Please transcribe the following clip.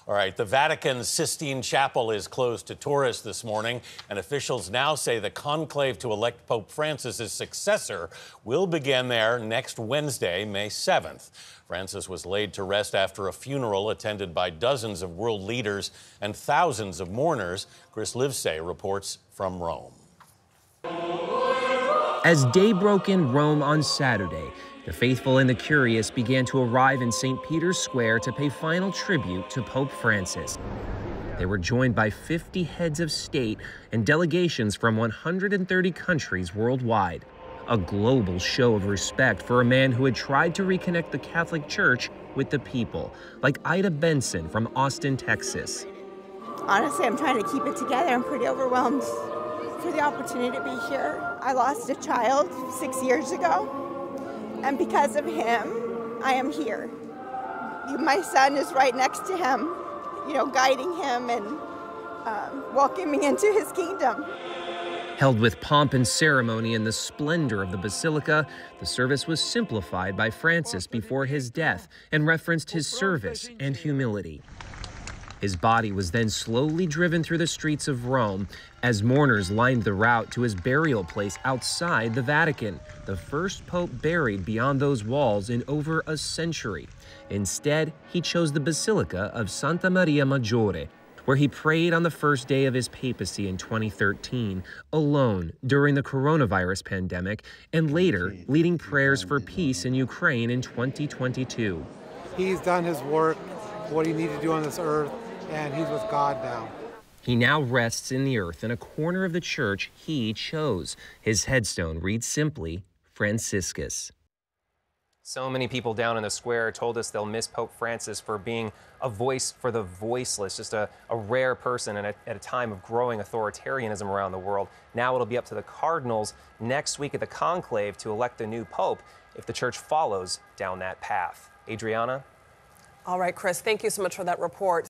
All right, the Vatican's Sistine Chapel is closed to tourists this morning, and officials now say the conclave to elect Pope Francis' successor will begin there next Wednesday, May 7th. Francis was laid to rest after a funeral attended by dozens of world leaders and thousands of mourners. Chris Livesay reports from Rome. As day broke in Rome on Saturday, the faithful and the curious began to arrive in St. Peter's Square to pay final tribute to Pope Francis. They were joined by 50 heads of state and delegations from 130 countries worldwide. A global show of respect for a man who had tried to reconnect the Catholic Church with the people, like Ida Benson from Austin, Texas. Honestly, I'm trying to keep it together. I'm pretty overwhelmed for the opportunity to be here. I lost a child 6 years ago, and because of him, I am here. My son is right next to him, guiding him and welcoming into his kingdom. Held with pomp and ceremony in the splendor of the Basilica, the service was simplified by Francis before his death and referenced his service and humility. His body was then slowly driven through the streets of Rome as mourners lined the route to his burial place outside the Vatican, the first pope buried beyond those walls in over a century. Instead, he chose the Basilica of Santa Maria Maggiore, where he prayed on the first day of his papacy in 2013, alone during the coronavirus pandemic, and later leading prayers for peace in Ukraine in 2022. He's done his work, what he needed to do on this earth, and he's with God now. He now rests in the earth in a corner of the church he chose. His headstone reads simply, Franciscus. So many people down in the square told us they'll miss Pope Francis for being a voice for the voiceless, just a rare person and at a time of growing authoritarianism around the world. Now it'll be up to the cardinals next week at the conclave to elect the new pope if the church follows down that path. Adriana? All right, Chris, thank you so much for that report.